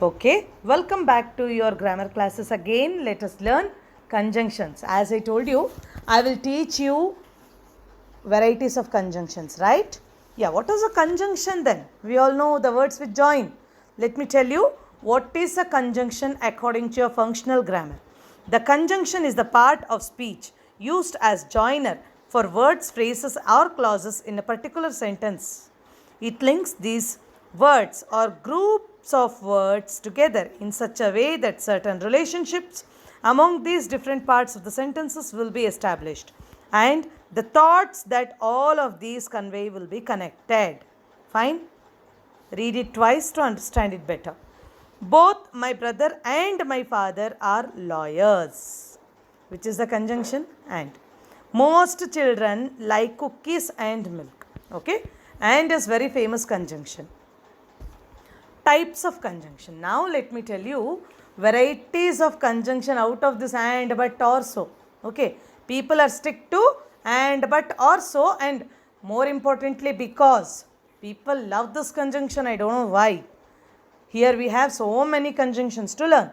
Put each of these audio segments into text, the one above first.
Okay, welcome back to your grammar classes again. Let us learn conjunctions. As I told you, I will teach you varieties of conjunctions, right? Yeah, what is a conjunction then? We all know the words which join. Let me tell you what is a conjunction according to your functional grammar. The conjunction is the part of speech used as joiner for words, phrases, or clauses in a particular sentence. It links these words or groups of words together in such a way that certain relationships among these different parts of the sentences will be established, and the thoughts that all of these convey will be connected. Fine? Read it twice to understand it better. Both my brother and my father are lawyers, which is the conjunction and. Most children like cookies and milk. Okay? And is very famous conjunction. Types of conjunction. Now let me tell you varieties of conjunction out of this and, but, or, so. Okay? People are stick to and, but, or, so, and more importantly because. People love this conjunction. I don't know why. Here we have so many conjunctions to learn.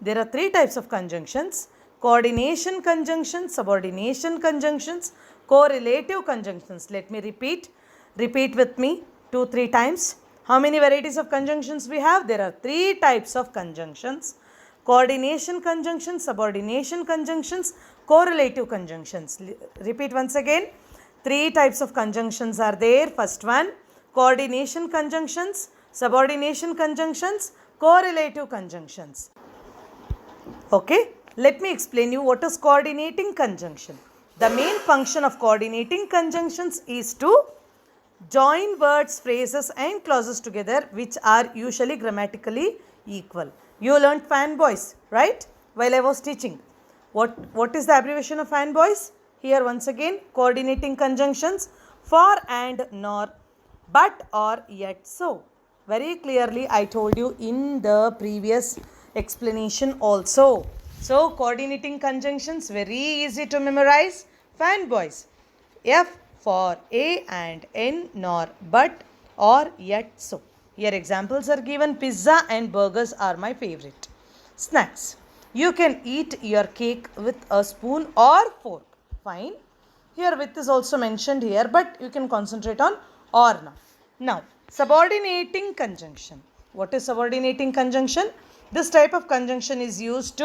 There are three types of conjunctions: coordination conjunctions, subordination conjunctions, correlative conjunctions. Let me repeat. Repeat with me 2-3 times. How many varieties of conjunctions we have? There are three types of conjunctions: coordination conjunctions, subordination conjunctions, correlative conjunctions. Repeat once again. Three types of conjunctions are there. First one, coordination conjunctions, subordination conjunctions, correlative conjunctions. Okay, let me explain you what is coordinating conjunction. The main function of coordinating conjunctions is to join words, phrases and clauses together which are usually grammatically equal. You learned fanboys, right? While I was teaching. What is the abbreviation of fanboys? Here once again, coordinating conjunctions: for, and, nor, but, or, yet, so. Very clearly I told you in the previous explanation also. So coordinating conjunctions, very easy to memorize. Fanboys: F for, a, and, n, nor, but, or, yet, so. Here examples are given. Pizza and burgers are my favorite. Snacks: you can eat your cake with a spoon or fork. Fine. Here with is also mentioned here, but you can concentrate on or now. Now, subordinating conjunction. What is subordinating conjunction? This type of conjunction is used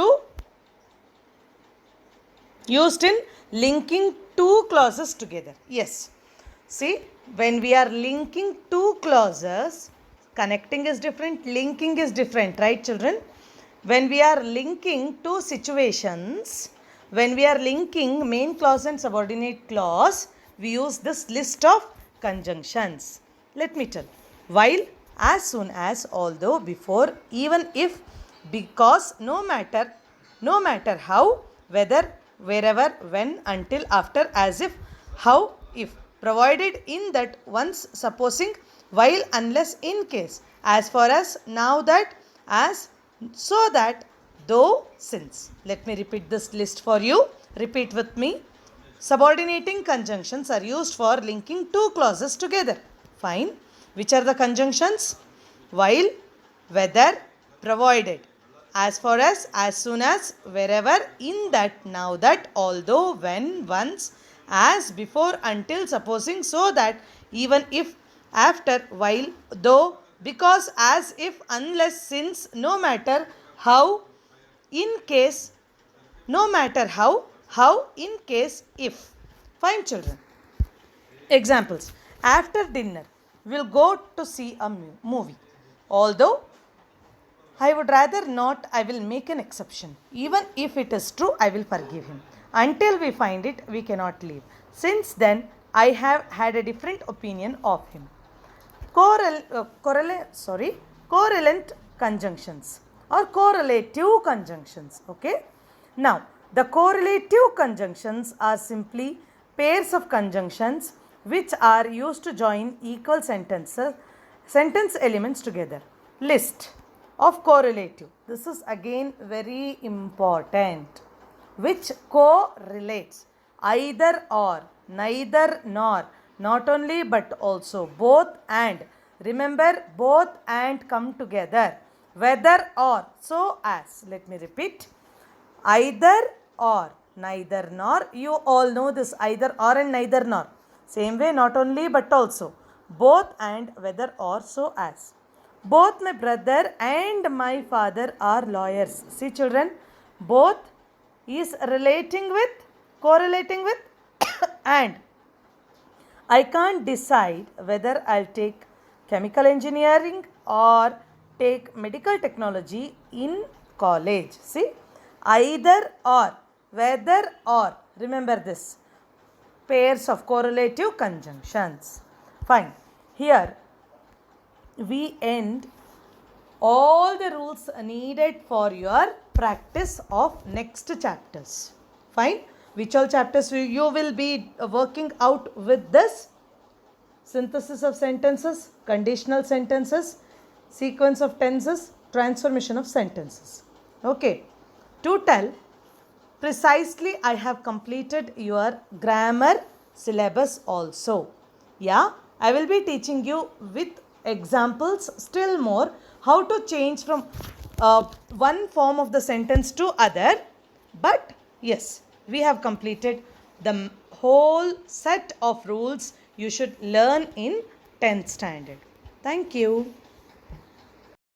in linking two clauses together. Yes. See, when we are linking two clauses, connecting is different, linking is different, right children? When we are linking two situations, when we are linking main clause and subordinate clause, we use this list of conjunctions. Let me tell. While, as soon as, although, before, even if, because, no matter, how, whether, wherever, when, until, after, as if, how, if, provided, in, that, once, supposing, while, unless, in case, as far as, now that, as, so that, though, since. Let me repeat this list for you. Repeat with me. Subordinating conjunctions are used for linking two clauses together. Fine. Which are the conjunctions? While, whether, provided, as far as soon as, wherever, in, that, now that, although, when, once, as, before, until, supposing, so that, even if, after, while, though, because, as, if, unless, since, no matter, how, in case, no matter how, in case, if. Fine children. Examples. After dinner, we'll go to see a movie. Although I would rather not, I will make an exception. Even if it is true, I will forgive him. Until we find it, we cannot leave. Since then, I have had a different opinion of him. Correlate conjunctions or correlative conjunctions. Okay. Now, the correlative conjunctions are simply pairs of conjunctions which are used to join equal sentence elements together. List of correlative. This is again very important. Which correlates either or, neither nor, not only but also, both and. Remember, both and come together. whether or, so as. Let me repeat. Either or, neither nor. You all know this, either or and neither nor. Same way, not only but also. Both and, whether or, so as. Both my brother and my father are lawyers. See children, both is relating with, correlating with and. I can't decide whether I'll take chemical engineering or take medical technology in college. See, either or, whether or. Remember this. Pairs of correlative conjunctions. Fine. Here we end all the rules needed for your practice of next chapters. Fine. Which all chapters you will be working out with this? Synthesis of sentences, conditional sentences, sequence of tenses, transformation of sentences. Okay. To tell precisely, I have completed your grammar syllabus also. Yeah, I will be teaching you with examples still more how to change from one form of the sentence to other. But yes, we have completed the whole set of rules you should learn in 10th standard. Thank you.